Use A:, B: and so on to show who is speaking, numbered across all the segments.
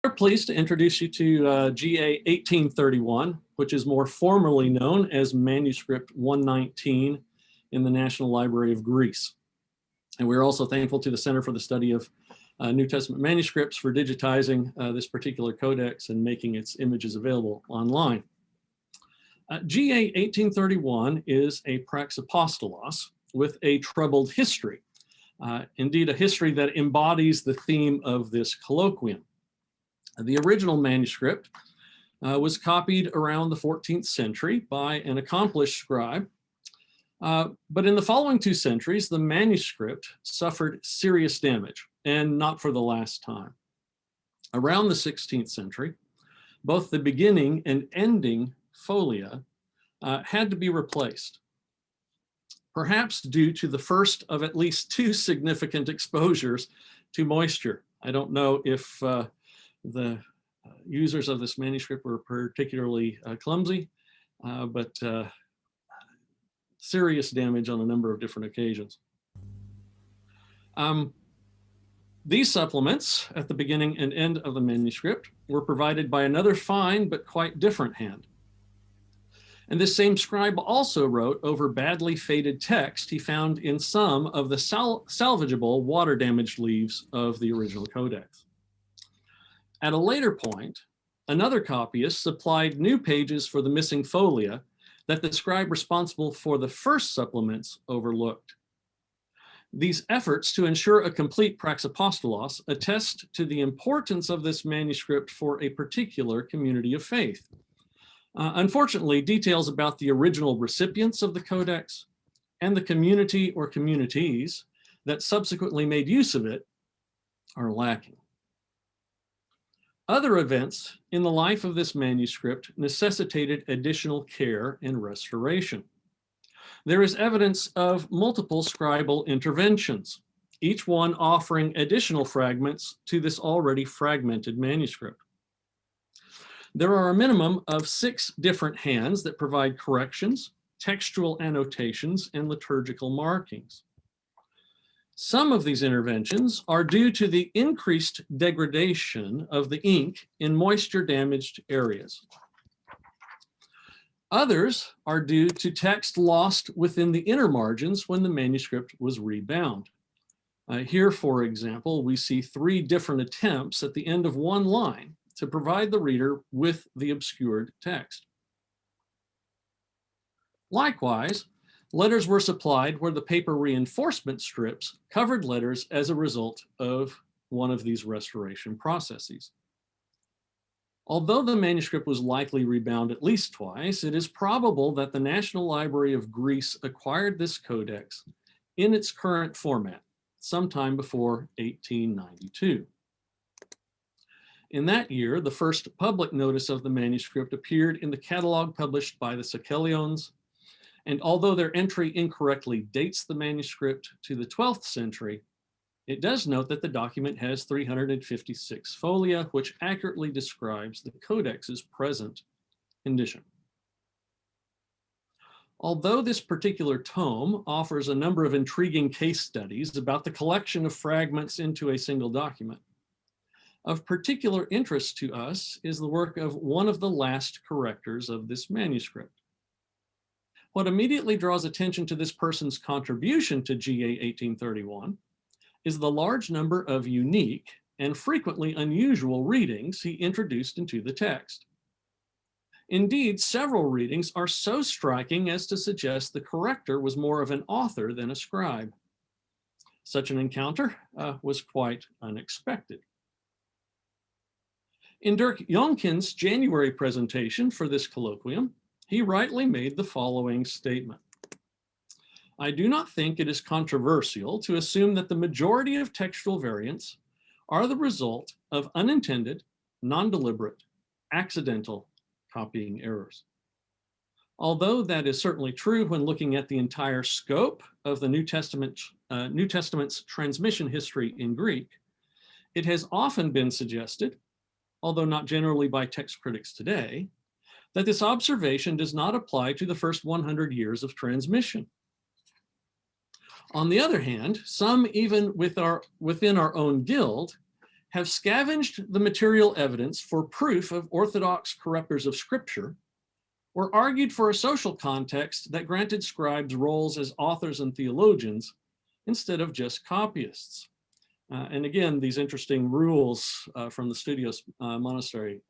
A: We're pleased to introduce you to GA 1831, which is more formally known as Manuscript 119 in the National Library of Greece. And we're also thankful to the Center for the Study of New Testament Manuscripts for digitizing this particular codex and making its images available online. GA 1831 is a praxapostolos with a troubled history, indeed a history that embodies the theme of this colloquium. The original manuscript was copied around the 14th century by an accomplished scribe, but in the following 2 centuries, the manuscript suffered serious damage, and not for the last time. Around the 16th century, both the beginning and ending folia had to be replaced, perhaps due to the first of at least 2 significant exposures to moisture. I don't know if the users of this manuscript were particularly clumsy, but serious damage on a number of different occasions. These supplements at the beginning and end of the manuscript were provided by another fine but quite different hand. And this same scribe also wrote over badly faded text he found in some of the salvageable water-damaged leaves of the original codex. At a later point, another copyist supplied new pages for the missing folia that the scribe responsible for the first supplements overlooked. These efforts to ensure a complete praxapostolos attest to the importance of this manuscript for a particular community of faith. Unfortunately, details about the original recipients of the codex and the community or communities that subsequently made use of it are lacking. Other events in the life of this manuscript necessitated additional care and restoration. There is evidence of multiple scribal interventions, each one offering additional fragments to this already fragmented manuscript. There are a minimum of 6 different hands that provide corrections, textual annotations, and liturgical markings. Some of these interventions are due to the increased degradation of the ink in moisture-damaged areas. Others are due to text lost within the inner margins when the manuscript was rebound. Here, for example, we see 3 different attempts at the end of one line to provide the reader with the obscured text. Likewise, letters were supplied where the paper reinforcement strips covered letters as a result of one of these restoration processes. Although the manuscript was likely rebound at least twice, it is probable that the National Library of Greece acquired this codex in its current format sometime before 1892. In that year, the first public notice of the manuscript appeared in the catalog published by the Sakelions, and although their entry incorrectly dates the manuscript to the 12th century, it does note that the document has 356 folia, which accurately describes the codex's present condition. Although this particular tome offers a number of intriguing case studies about the collection of fragments into a single document, of particular interest to us is the work of one of the last correctors of this manuscript. What immediately draws attention to this person's contribution to GA 1831 is the large number of unique and frequently unusual readings he introduced into the text. Indeed, several readings are so striking as to suggest the corrector was more of an author than a scribe. Such an encounter was quite unexpected. In Dirk Jonken's January presentation for this colloquium, he rightly made the following statement. I do not think it is controversial to assume that the majority of textual variants are the result of unintended, non-deliberate, accidental copying errors. Although that is certainly true when looking at the entire scope of the New Testament's transmission history in Greek, it has often been suggested, although not generally by text critics today, that this observation does not apply to the first 100 years of transmission. On the other hand, some even within our own guild have scavenged the material evidence for proof of orthodox corrupters of scripture, or argued for a social context that granted scribes roles as authors and theologians instead of just copyists. And again, these interesting rules from the Studios monastery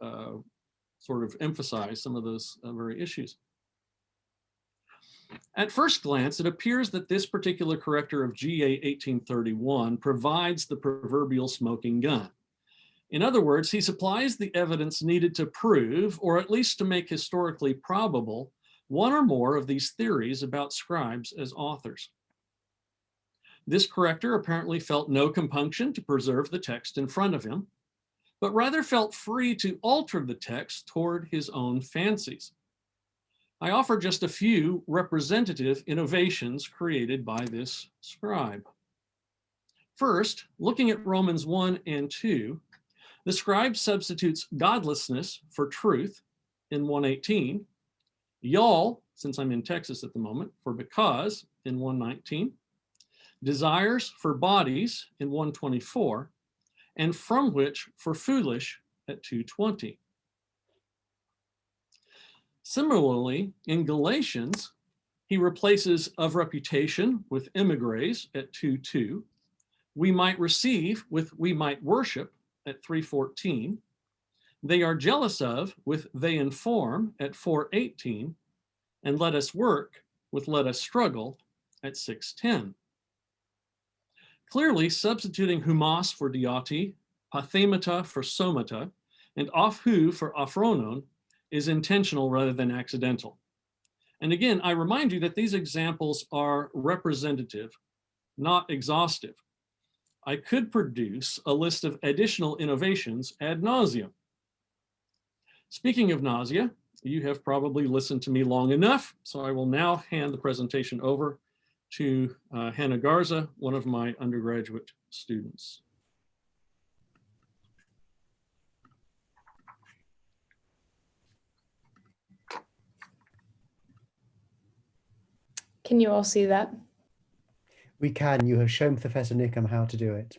A: sort of emphasize some of those very issues. At first glance, it appears that this particular corrector of GA 1831 provides the proverbial smoking gun. In other words, he supplies the evidence needed to prove, or at least to make historically probable, one or more of these theories about scribes as authors. This corrector apparently felt no compunction to preserve the text in front of him, but rather felt free to alter the text toward his own fancies. I offer just a few representative innovations created by this scribe. First, looking at Romans 1 and 2, the scribe substitutes godlessness for truth in 1:18, y'all, since I'm in Texas at the moment, for because in 1:19, desires for bodies in 1:24, and from which for foolish at 2:20. Similarly, in Galatians, he replaces of reputation with emigres at 2:2, we might receive with we might worship at 3:14, they are jealous of with they inform at 4:18, and let us work with let us struggle at 6:10. Clearly, substituting humos for dioti, pathemata for somata, and ophu for aphronon is intentional rather than accidental. And again, I remind you that these examples are representative, not exhaustive. I could produce a list of additional innovations ad nauseum. Speaking of nausea, you have probably listened to me long enough, so I will now hand the presentation over to Hannah Garza, one of my undergraduate students.
B: Can you all see that?
C: We can. You have shown Professor Niccum how to do it.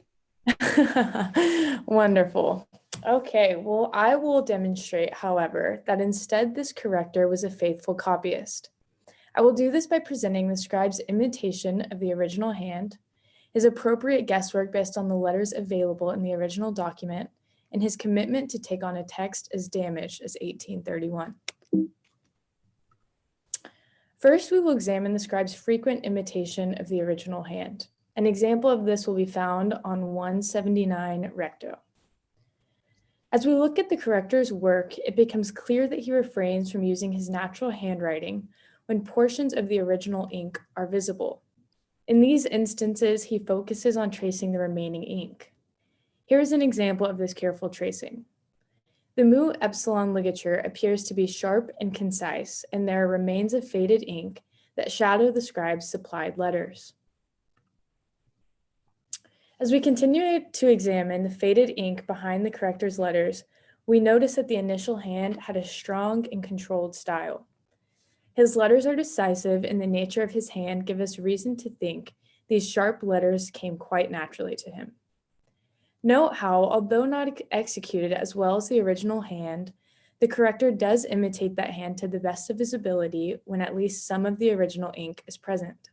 B: Wonderful. Okay, well, I will demonstrate, however, that instead this corrector was a faithful copyist. I will do this by presenting the scribe's imitation of the original hand, his appropriate guesswork based on the letters available in the original document, and his commitment to take on a text as damaged as 1831. First, we will examine the scribe's frequent imitation of the original hand. An example of this will be found on 179 recto. As we look at the corrector's work, it becomes clear that he refrains from using his natural handwriting when portions of the original ink are visible. In these instances, he focuses on tracing the remaining ink. Here is an example of this careful tracing. The mu epsilon ligature appears to be sharp and concise, and there are remains of faded ink that shadow the scribe's supplied letters. As we continue to examine the faded ink behind the corrector's letters, we notice that the initial hand had a strong and controlled style. His letters are decisive, and the nature of his hand give us reason to think these sharp letters came quite naturally to him. Note how, although not executed as well as the original hand, the corrector does imitate that hand to the best of his ability when at least some of the original ink is present.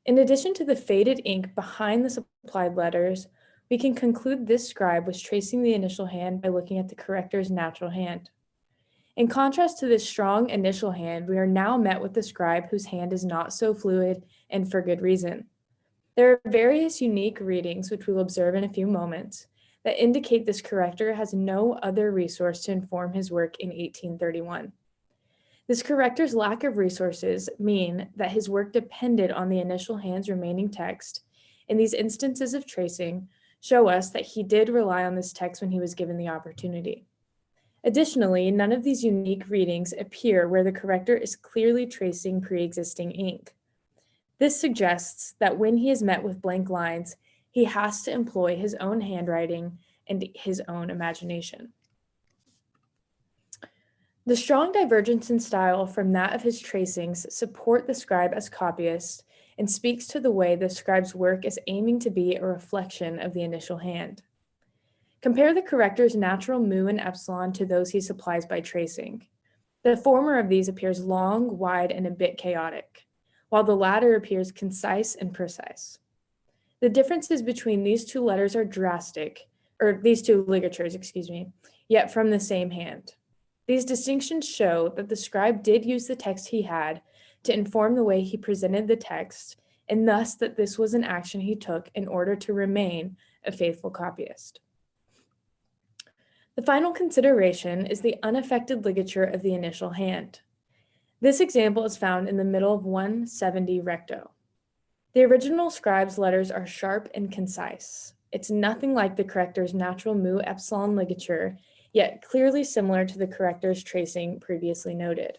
B: In addition to the faded ink behind the supplied letters, we can conclude this scribe was tracing the initial hand by looking at the corrector's natural hand. In contrast to this strong initial hand, we are now met with the scribe whose hand is not so fluid, and for good reason. There are various unique readings, which we'll observe in a few moments, that indicate this corrector has no other resource to inform his work in 1831. This corrector's lack of resources mean that his work depended on the initial hand's remaining text, and these instances of tracing show us that he did rely on this text when he was given the opportunity. Additionally, none of these unique readings appear where the corrector is clearly tracing pre-existing ink. This suggests that when he is met with blank lines, he has to employ his own handwriting and his own imagination. The strong divergence in style from that of his tracings support the scribe as copyist and speaks to the way the scribe's work is aiming to be a reflection of the initial hand. Compare the corrector's natural mu and epsilon to those he supplies by tracing. The former of these appears long, wide, and a bit chaotic, while the latter appears concise and precise. The differences between these two letters are drastic, or these two ligatures, yet from the same hand. These distinctions show that the scribe did use the text he had to inform the way he presented the text, and thus that this was an action he took in order to remain a faithful copyist. The final consideration is the unaffected ligature of the initial hand. This example is found in the middle of 170 recto. The original scribe's letters are sharp and concise. It's nothing like the corrector's natural mu epsilon ligature, yet clearly similar to the corrector's tracing previously noted.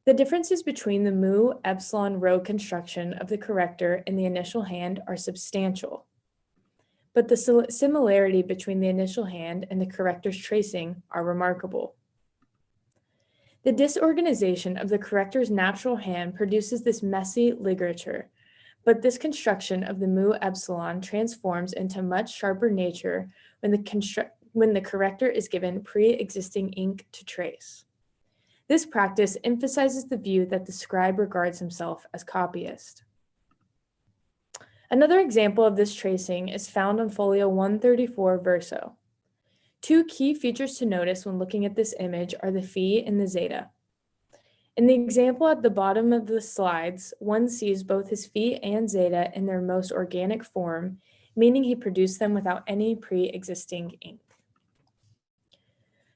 B: The differences between the mu epsilon row construction of the corrector and the initial hand are substantial, but the similarity between the initial hand and the corrector's tracing are remarkable. The disorganization of the corrector's natural hand produces this messy ligature, but this construction of the mu epsilon transforms into much sharper nature when the corrector is given pre-existing ink to trace. This practice emphasizes the view that the scribe regards himself as copyist. Another example of this tracing is found on folio 134 verso. Two key features to notice when looking at this image are the phi and the zeta. In the example at the bottom of the slides, one sees both his phi and zeta in their most organic form, meaning he produced them without any pre-existing ink.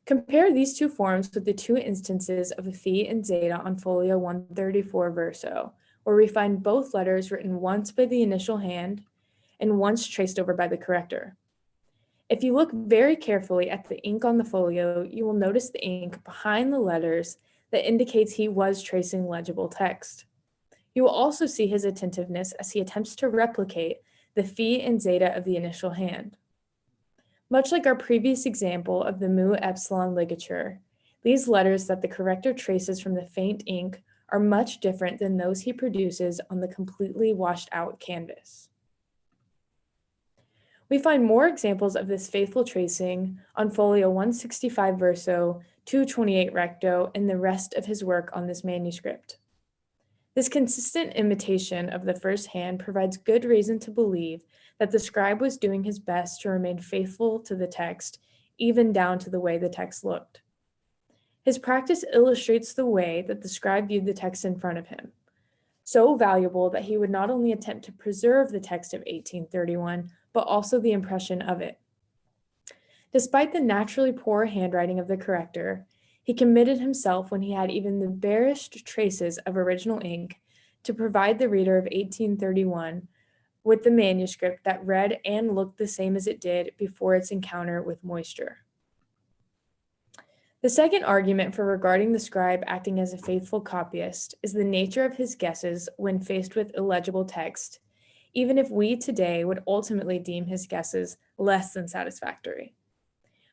B: Compare these two forms with the two instances of a phi and zeta on folio 134 verso, where we find both letters written once by the initial hand and once traced over by the corrector. If you look very carefully at the ink on the folio, you will notice the ink behind the letters that indicates he was tracing legible text. You will also see his attentiveness as he attempts to replicate the phi and zeta of the initial hand. Much like our previous example of the mu epsilon ligature, these letters that the corrector traces from the faint ink are much different than those he produces on the completely washed out canvas. We find more examples of this faithful tracing on folio 165 verso, 228 recto, and the rest of his work on this manuscript. This consistent imitation of the first hand provides good reason to believe that the scribe was doing his best to remain faithful to the text, even down to the way the text looked. His practice illustrates the way that the scribe viewed the text in front of him, so valuable that he would not only attempt to preserve the text of 1831, but also the impression of it. Despite the naturally poor handwriting of the corrector, he committed himself when he had even the barest traces of original ink to provide the reader of 1831 with the manuscript that read and looked the same as it did before its encounter with moisture. The second argument for regarding the scribe acting as a faithful copyist is the nature of his guesses when faced with illegible text, even if we today would ultimately deem his guesses less than satisfactory.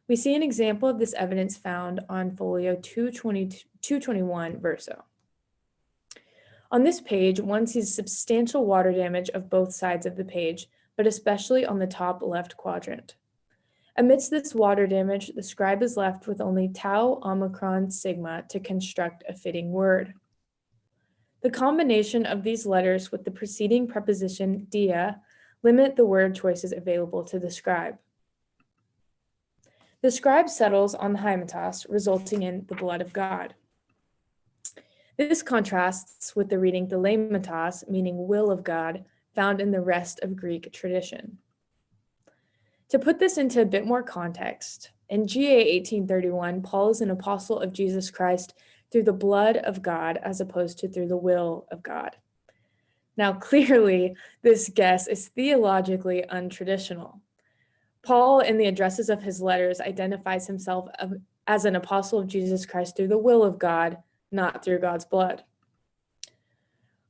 B: We see an example of this evidence found on folio 221 verso. On this page, one sees substantial water damage of both sides of the page, but especially on the top left quadrant. Amidst this water damage, the scribe is left with only tau, omicron, sigma to construct a fitting word. The combination of these letters with the preceding preposition dia limit the word choices available to the scribe. The scribe settles on the hymetos, resulting in the blood of God. This contrasts with the reading delematos, meaning will of God, found in the rest of Greek tradition. To put this into a bit more context, in GA 1831, Paul is an apostle of Jesus Christ through the blood of God as opposed to through the will of God. Now, clearly, this guess is theologically untraditional. Paul, in the addresses of his letters, identifies himself as an apostle of Jesus Christ through the will of God, not through God's blood.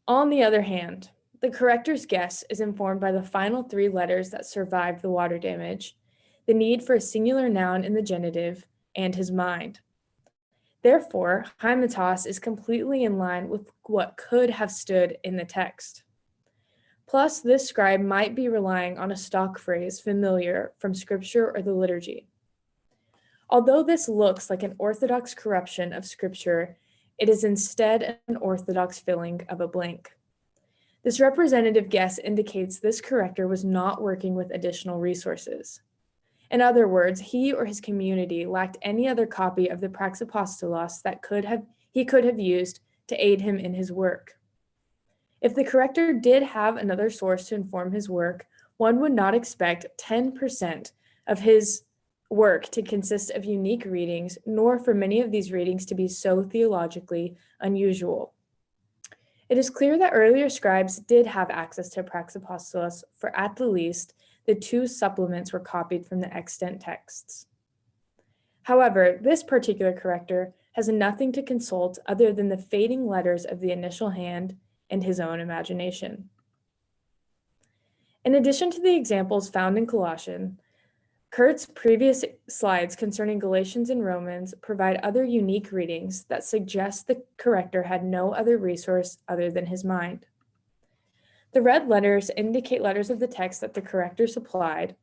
B: On the other hand, the corrector's guess is informed by the final three letters that survived the water damage, the need for a singular noun in the genitive, and his mind. Therefore, haematos is completely in line with what could have stood in the text. Plus, this scribe might be relying on a stock phrase familiar from scripture or the liturgy. Although this looks like an orthodox corruption of scripture, it is instead an orthodox filling of a blank. This representative guess indicates this corrector was not working with additional resources. In other words, he or his community lacked any other copy of the Praxapostolos that he could have used to aid him in his work. If the corrector did have another source to inform his work, one would not expect 10% of his work to consist of unique readings, nor for many of these readings to be so theologically unusual. It is clear that earlier scribes did have access to Praxapostolos, for at the least, the 2 supplements were copied from the extant texts. However, this particular corrector has nothing to consult other than the fading letters of the initial hand and his own imagination. In addition to the examples found in Colossians, Curt's previous slides concerning Galatians and Romans provide other unique readings that suggest the corrector had no other resource other than his mind. The red letters indicate letters of the text that the corrector supplied,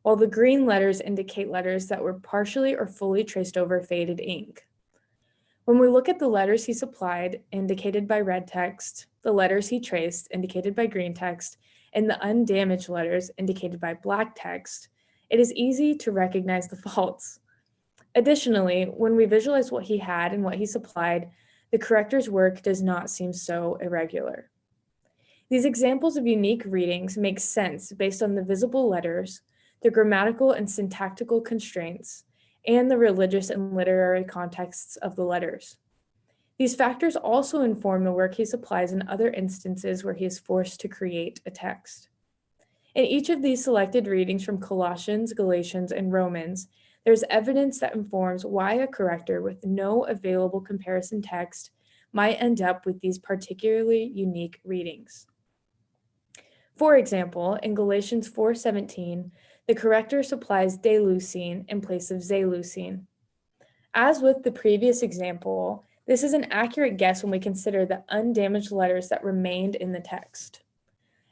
B: while the green letters indicate letters that were partially or fully traced over faded ink. When we look at the letters he supplied, indicated by red text, the letters he traced, indicated by green text, and the undamaged letters, indicated by black text, it is easy to recognize the faults. Additionally, when we visualize what he had and what he supplied, the corrector's work does not seem so irregular. These examples of unique readings make sense based on the visible letters, the grammatical and syntactical constraints, and the religious and literary contexts of the letters. These factors also inform the work he supplies in other instances where he is forced to create a text. In each of these selected readings from Colossians, Galatians, and Romans, there's evidence that informs why a corrector with no available comparison text might end up with these particularly unique readings. For example, in Galatians 4:17, the corrector supplies deleucine in place of zeleucine. As with the previous example, this is an accurate guess when we consider the undamaged letters that remained in the text.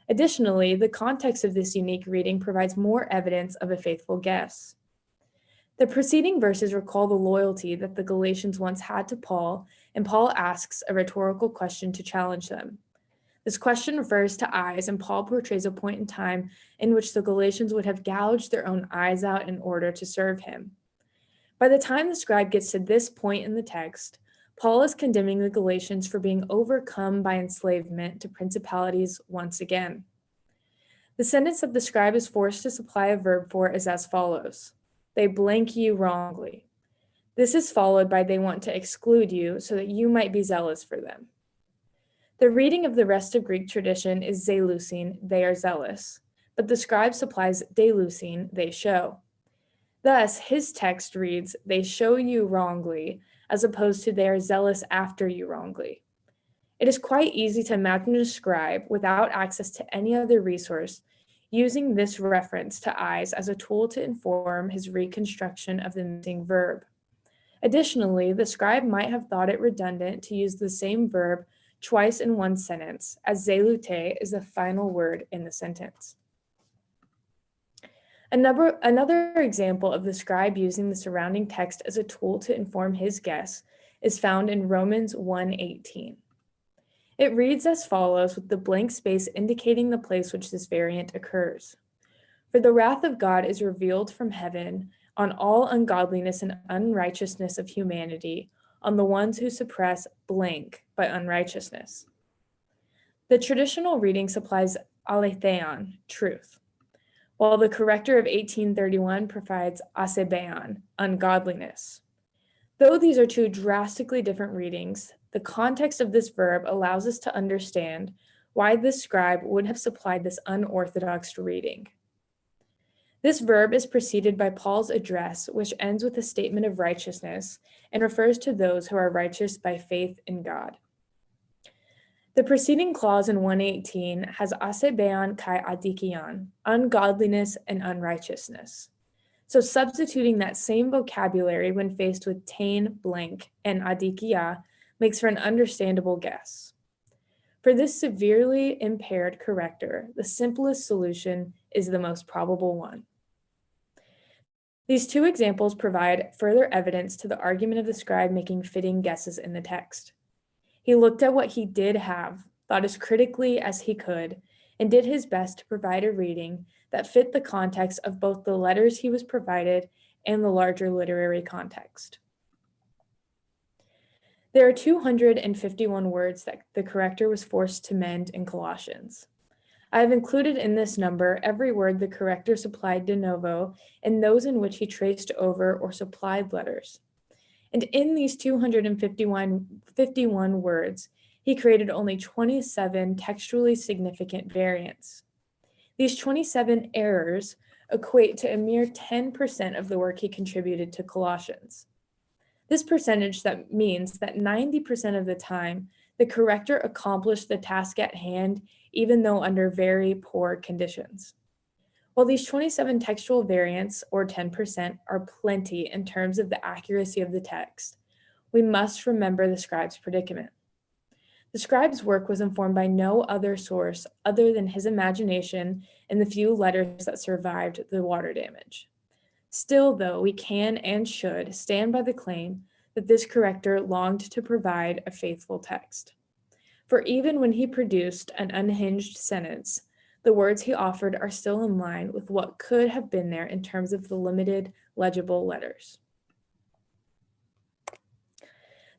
B: Additionally, the context of this unique reading provides more evidence of a faithful guess. The preceding verses recall the loyalty that the Galatians once had to Paul, and Paul asks a rhetorical question to challenge them. This question refers to eyes, and Paul portrays a point in time in which the Galatians would have gouged their own eyes out in order to serve him. By the time the scribe gets to this point in the text, Paul is condemning the Galatians for being overcome by enslavement to principalities once again. The sentence that the scribe is forced to supply a verb for is as follows: they blank you wrongly. This is followed by they want to exclude you so that you might be zealous for them. The reading of the rest of Greek tradition is zeleucine, they are zealous, but the scribe supplies deleucine, they show. Thus, his text reads, they show you wrongly, as opposed to they are zealous after you wrongly. It is quite easy to imagine a scribe, without access to any other resource, using this reference to eyes as a tool to inform his reconstruction of the missing verb. Additionally, the scribe might have thought it redundant to use the same verb twice in one sentence, as zelute is the final word in the sentence. Another example of the scribe using the surrounding text as a tool to inform his guess is found in Romans 1:18. It reads as follows, with the blank space indicating the place which this variant occurs. For the wrath of God is revealed from heaven on all ungodliness and unrighteousness of humanity, on the ones who suppress blank by unrighteousness. The traditional reading supplies aletheon, truth, while the corrector of 1831 provides asebeon, ungodliness. Though these are two drastically different readings, the context of this verb allows us to understand why this scribe would have supplied this unorthodox reading. This verb is preceded by Paul's address, which ends with a statement of righteousness and refers to those who are righteous by faith in God. The preceding clause in 1:18 has asebeon kai adikion, ungodliness and unrighteousness. So substituting that same vocabulary when faced with tain, blank, and adikia makes for an understandable guess. For this severely impaired corrector, the simplest solution is the most probable one. These two examples provide further evidence to the argument of the scribe making fitting guesses in the text. He looked at what he did have, thought as critically as he could, and did his best to provide a reading that fit the context of both the letters he was provided and the larger literary context. There are 251 words that the corrector was forced to mend in Colossians. I have included in this number every word the corrector supplied de novo and those in which he traced over or supplied letters. And in these 251 words, he created only 27 textually significant variants. These 27 errors equate to a mere 10% of the work he contributed to Colossians. This percentage that means that 90% of the time, the corrector accomplished the task at hand, even though under very poor conditions. While these 27 textual variants, or 10%, are plenty in terms of the accuracy of the text, we must remember the scribe's predicament. The scribe's work was informed by no other source other than his imagination and the few letters that survived the water damage. Still, though, we can and should stand by the claim that this corrector longed to provide a faithful text. For even when he produced an unhinged sentence, the words he offered are still in line with what could have been there in terms of the limited legible letters.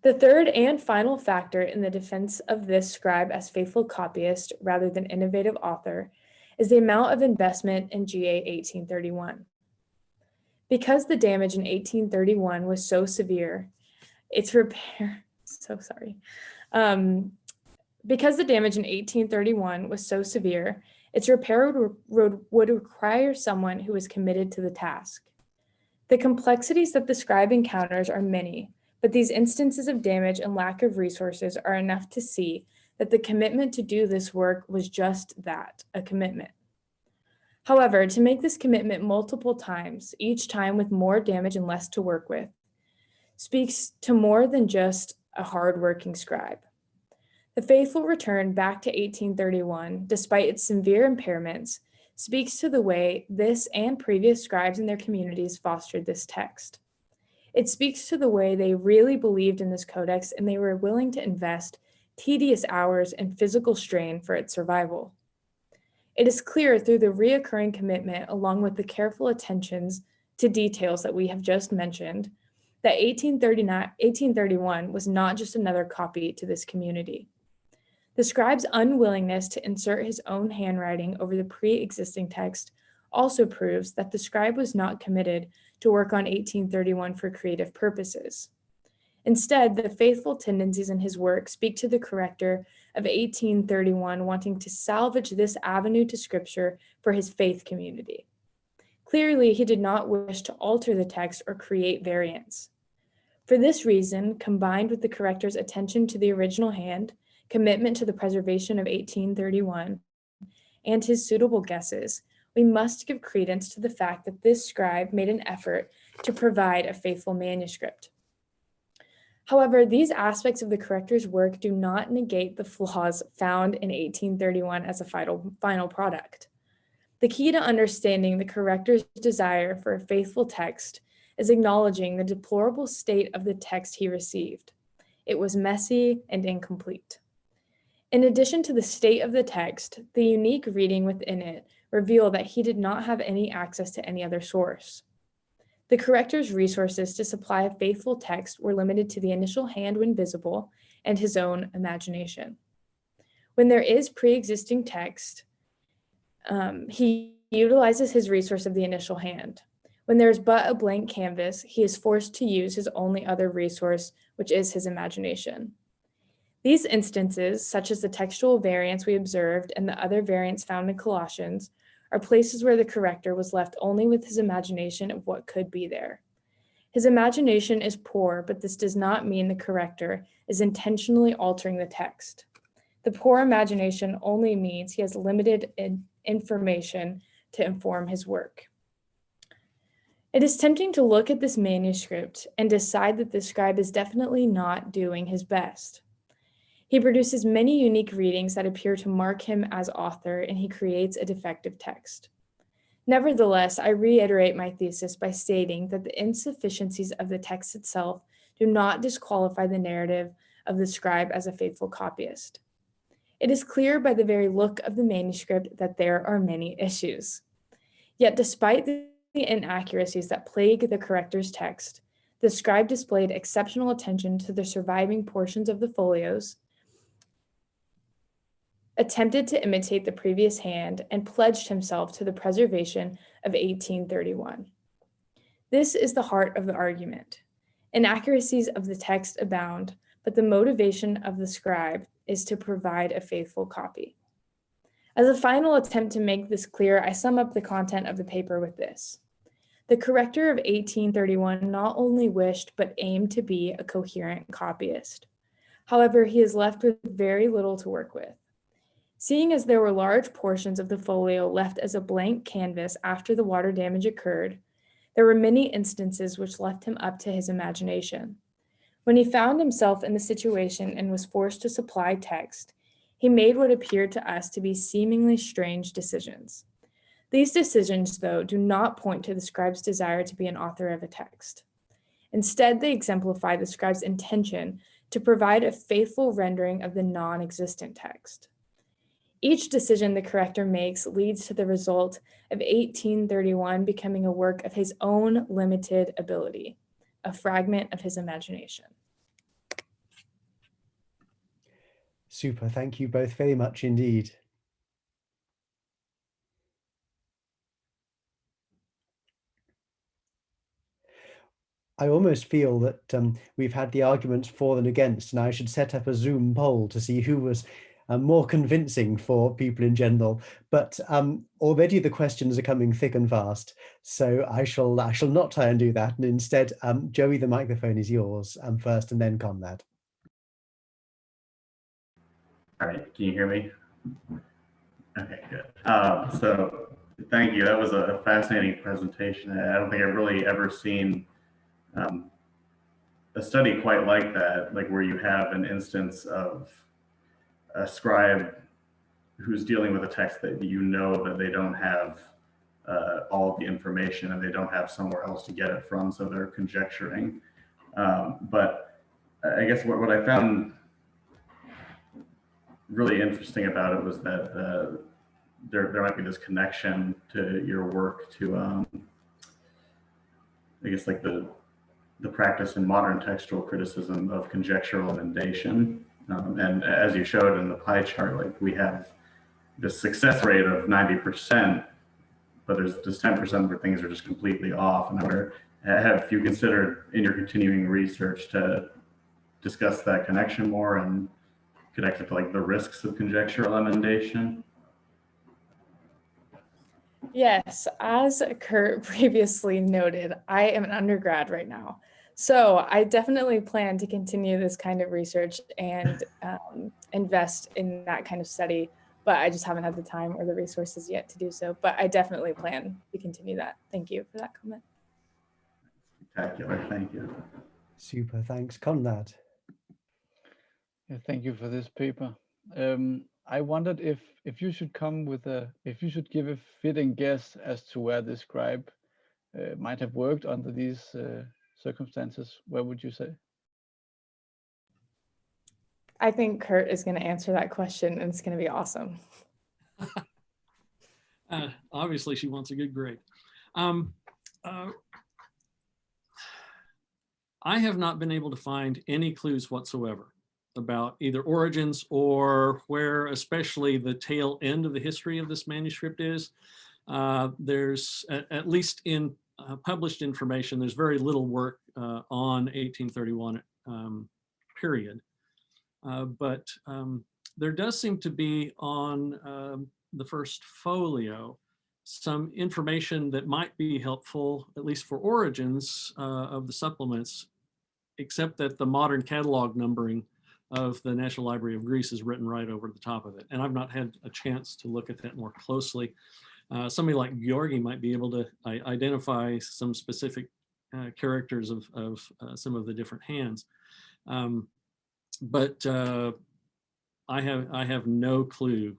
B: The third and final factor in the defense of this scribe as faithful copyist rather than innovative author is the amount of investment in GA 1831. Because the damage in 1831 was so severe, its repair, because the damage in 1831 was so severe, its repair would require someone who was committed to the task. The complexities that the scribe encounters are many, but these instances of damage and lack of resources are enough to see that the commitment to do this work was just that, a commitment. However, to make this commitment multiple times, each time with more damage and less to work with, speaks to more than just a hard-working scribe. The faithful return back to 1831, despite its severe impairments, speaks to the way this and previous scribes in their communities fostered this text. It speaks to the way they really believed in this codex and they were willing to invest tedious hours and physical strain for its survival. It is clear through the reoccurring commitment, along with the careful attentions to details that we have just mentioned, that 1831 was not just another copy to this community. The scribe's unwillingness to insert his own handwriting over the pre-existing text also proves that the scribe was not committed to work on 1831 for creative purposes. Instead, the faithful tendencies in his work speak to the corrector of 1831 wanting to salvage this avenue to scripture for his faith community. Clearly, he did not wish to alter the text or create variants. For this reason, combined with the corrector's attention to the original hand, commitment to the preservation of 1831, and his suitable guesses, we must give credence to the fact that this scribe made an effort to provide a faithful manuscript. However, these aspects of the corrector's work do not negate the flaws found in 1831 as a final product. The key to understanding the corrector's desire for a faithful text is acknowledging the deplorable state of the text he received. It was messy and incomplete. In addition to the state of the text, the unique reading within it reveal that he did not have any access to any other source. The corrector's resources to supply a faithful text were limited to the initial hand when visible and his own imagination. When there is pre-existing text, he utilizes his resource of the initial hand. When there is but a blank canvas, he is forced to use his only other resource, which is his imagination. These instances, such as the textual variants we observed and the other variants found in Colossians, are places where the corrector was left only with his imagination of what could be there. His imagination is poor, but this does not mean the corrector is intentionally altering the text. The poor imagination only means he has limited information to inform his work. It is tempting to look at this manuscript and decide that the scribe is definitely not doing his best. He produces many unique readings that appear to mark him as author, and he creates a defective text. Nevertheless, I reiterate my thesis by stating that the insufficiencies of the text itself do not disqualify the narrative of the scribe as a faithful copyist. It is clear by the very look of the manuscript that there are many issues. Yet despite the inaccuracies that plague the corrector's text, the scribe displayed exceptional attention to the surviving portions of the folios, attempted to imitate the previous hand, and pledged himself to the preservation of 1831. This is the heart of the argument. Inaccuracies of the text abound, but the motivation of the scribe is to provide a faithful copy. As a final attempt to make this clear, I sum up the content of the paper with this. The corrector of 1831 not only wished but aimed to be a coherent copyist. However, he is left with very little to work with. Seeing as there were large portions of the folio left as a blank canvas after the water damage occurred, there were many instances which left him up to his imagination. When he found himself in the situation and was forced to supply text, he made what appeared to us to be seemingly strange decisions. These decisions, though, do not point to the scribe's desire to be an author of a text. Instead, they exemplify the scribe's intention to provide a faithful rendering of the non-existent text. Each decision the corrector makes leads to the result of 1831 becoming a work of his own limited ability, a fragment of his imagination.
C: Super, thank you both very much indeed. I almost feel that we've had the arguments for and against, and I should set up a Zoom poll to see who was more convincing for people in general. But already the questions are coming thick and fast, so I shall not try and do that. And instead, Joey, the microphone is yours first, and then Conrad.
D: All right, can you hear me? Okay, good. So thank you. That was a fascinating presentation. I don't think I've really ever seen a study quite like that, like where you have an instance of a scribe who's dealing with a text that you know that they don't have all of the information and they don't have somewhere else to get it from, so they're conjecturing. But I guess what I found really interesting about it was that there might be this connection to your work to I guess like the practice in modern textual criticism of conjectural emendation. And as you showed in the pie chart, like we have this success rate of 90%, but there's just 10% where things are just completely off. And I wonder, have you considered in your continuing research to discuss that connection more and connect it to like the risks of conjectural emendation?
B: Yes, as Curt previously noted, I am an undergrad right now. So I definitely plan to continue this kind of research and invest in that kind of study, but I just haven't had the time or the resources yet to do so. But I definitely plan to continue that. Thank you for that comment.
D: Spectacular, thank you.
C: Super, thanks. Conrad.
E: Yeah, thank you for this paper. I wondered if you should if you should give a fitting guess as to where the scribe might have worked under these circumstances, where would you say?
B: I think Curt is going to answer that question, and it's going to be awesome.
A: Obviously, she wants a good grade. I have not been able to find any clues whatsoever about either origins or where especially the tail end of the history of this manuscript is. There's, at least in published information, there's very little work on 1831 period. But there does seem to be on the first folio some information that might be helpful, at least for origins of the supplements, except that the modern catalog numbering of the National Library of Greece is written right over the top of it. And I've not had a chance to look at that more closely. Somebody like Georgi might be able to identify some specific characters of some of the different hands. But I have no clue.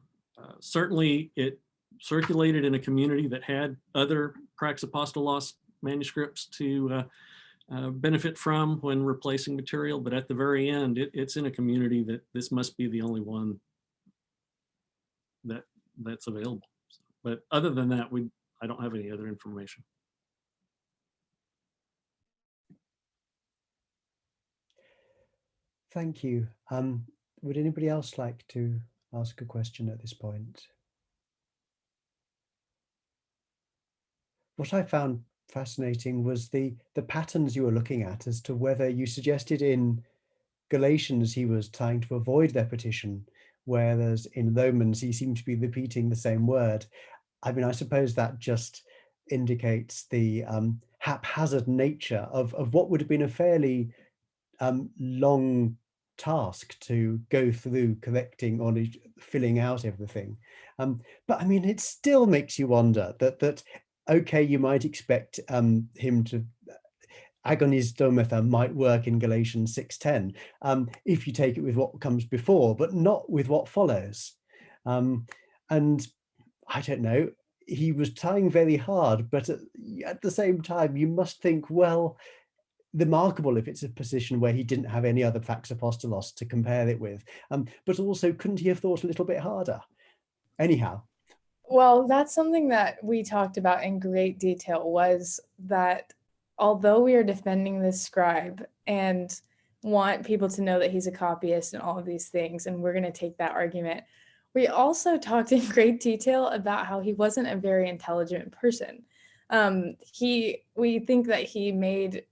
A: Certainly it circulated in a community that had other Prax Apostolos manuscripts to benefit from when replacing material, but at the very end, it's in a community that this must be the only one that's available. But other than that, I don't have any other information.
C: Thank you. Would anybody else like to ask a question at this point? What I found fascinating was the patterns you were looking at as to whether you suggested in Galatians he was trying to avoid repetition, whereas in Romans he seemed to be repeating the same word. I mean, I suppose that just indicates the haphazard nature of what would have been a fairly long task to go through correcting or filling out everything. But I mean, it still makes you wonder that okay, you might expect him to agonis dometa might work in Galatians 6:10 if you take it with what comes before, but not with what follows. And I don't know, he was trying very hard, but at the same time, you must think, well, remarkable if it's a position where he didn't have any other Prax Apostolos to compare it with. But also, couldn't he have thought a little bit harder? Anyhow.
B: Well, that's something that we talked about in great detail, was that although we are defending this scribe and want people to know that he's a copyist and all of these things, and we're going to take that argument, we also talked in great detail about how he wasn't a very intelligent person. We think that he made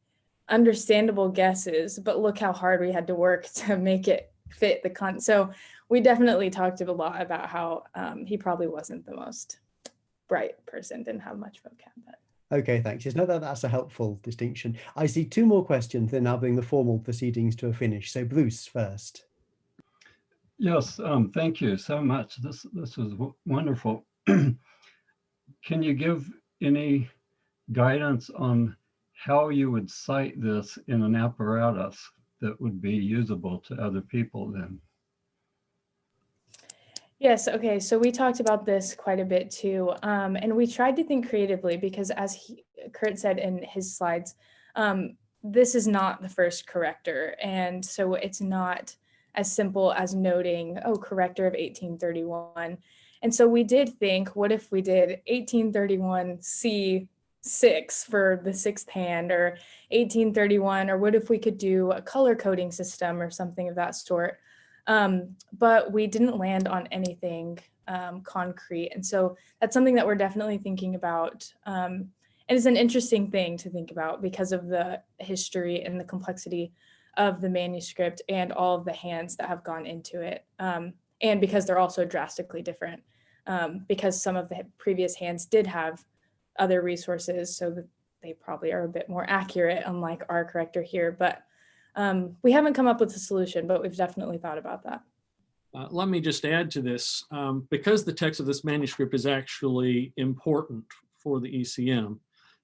B: understandable guesses, but look how hard we had to work to make it fit the content. So we definitely talked a lot about how he probably wasn't the most bright person, didn't have much vocab. But.
C: Okay, thanks. Yes, no, that's a helpful distinction. I see two more questions, then I'll bring the formal proceedings to a finish. So Bruce first.
F: Yes, thank you so much. This was wonderful. Can you give any guidance on how you would cite this in an apparatus that would be usable to other people then?
B: Yes, okay, so we talked about this quite a bit too, and we tried to think creatively because as Curt said in his slides, this is not the first corrector, and so it's not as simple as noting, oh, corrector of 1831. And so we did think, what if we did 1831 C6 for the sixth hand, or 1831, or what if we could do a color coding system or something of that sort? But we didn't land on anything concrete. And so that's something that we're definitely thinking about. And it's an interesting thing to think about because of the history and the complexity of the manuscript and all of the hands that have gone into it. And because they're also drastically different, because some of the previous hands did have other resources, so that they probably are a bit more accurate, unlike our corrector here. But we haven't come up with a solution, but we've definitely thought about that.
A: Let me just add to this. Because the text of this manuscript is actually important for the ECM,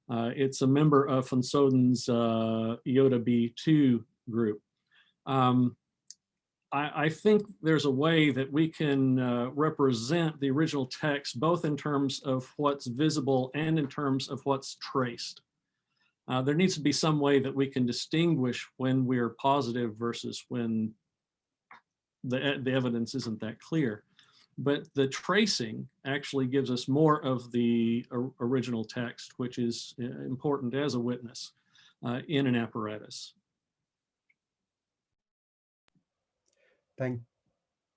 A: it's a member of von Soden's Iota B2 group. I think there's a way that we can represent the original text, both in terms of what's visible and in terms of what's traced. There needs to be some way that we can distinguish when we're positive versus when the evidence isn't that clear. But the tracing actually gives us more of the original text, which is important as a witness in an apparatus.
C: Thank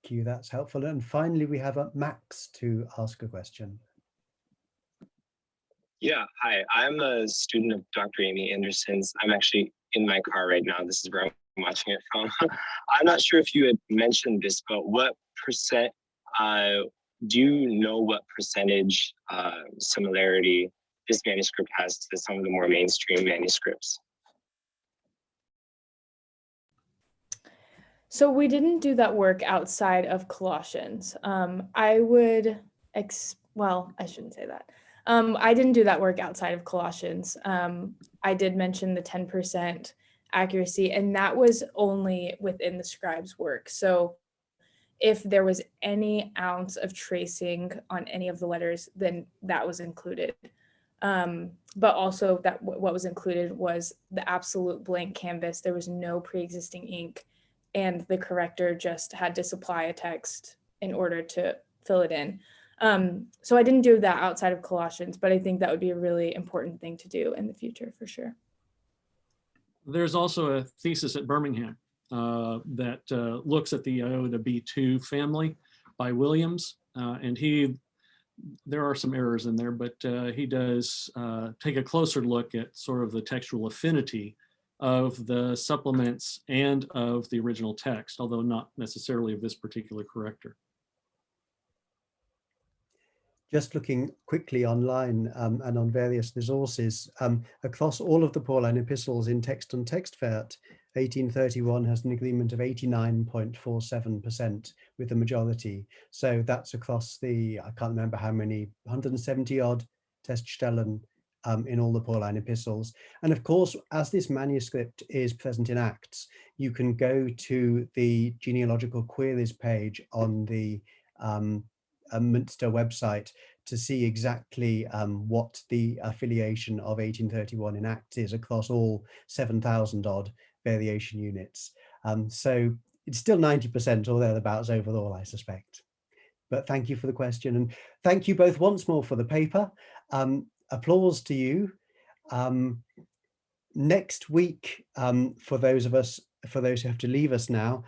C: you, that's helpful. And finally, we have Max to ask a question.
G: Yeah, hi, I'm a student of Dr. Amy Anderson's. I'm actually in my car right now. This is where I'm watching it from. I'm not sure if you had mentioned this, but what percent, do you know what percentage similarity this manuscript has to some of the more mainstream manuscripts?
B: So we didn't do that work outside of Colossians. I would well, I shouldn't say that. I didn't do that work outside of Colossians. I did mention the 10% accuracy, and that was only within the scribe's work. So if there was any ounce of tracing on any of the letters, then that was included. But also that what was included was the absolute blank canvas. There was no pre-existing ink, and the corrector just had to supply a text in order to fill it in. So I didn't do that outside of Colossians, but I think that would be a really important thing to do in the future for sure.
A: There's also a thesis at Birmingham that looks at the Iota B2 family by Williams, and there are some errors in there, but he does take a closer look at sort of the textual affinity of the supplements and of the original text, although not necessarily of this particular corrector.
C: Just looking quickly online and on various resources, across all of the Pauline Epistles in Text and TextVert, 1831 has an agreement of 89.47% with the majority. So that's across the, I can't remember how many, 170 odd Teststellen in all the Pauline Epistles. And of course, as this manuscript is present in Acts, you can go to the genealogical queries page on the Munster website to see exactly what the affiliation of 1831 in Acts is across all 7,000 odd variation units. So it's still 90% or thereabouts overall, I suspect. But thank you for the question, and thank you both once more for the paper. Applause to you. Next week, for those who have to leave us now,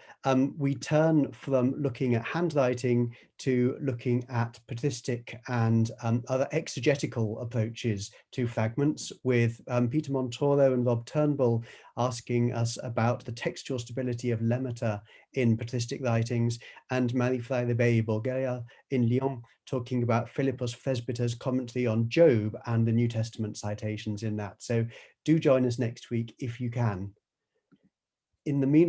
C: we turn from looking at handwriting to looking at patristic and other exegetical approaches to fragments, with Peter Montoro and Rob Turnbull asking us about the textual stability of lemata in patristic writings, and Marie-Frère Ribeiro-Borgueia in Lyon talking about Philippus Presbyter's commentary on Job and the New Testament citations in that. So do join us next week if you can. In the meanwhile,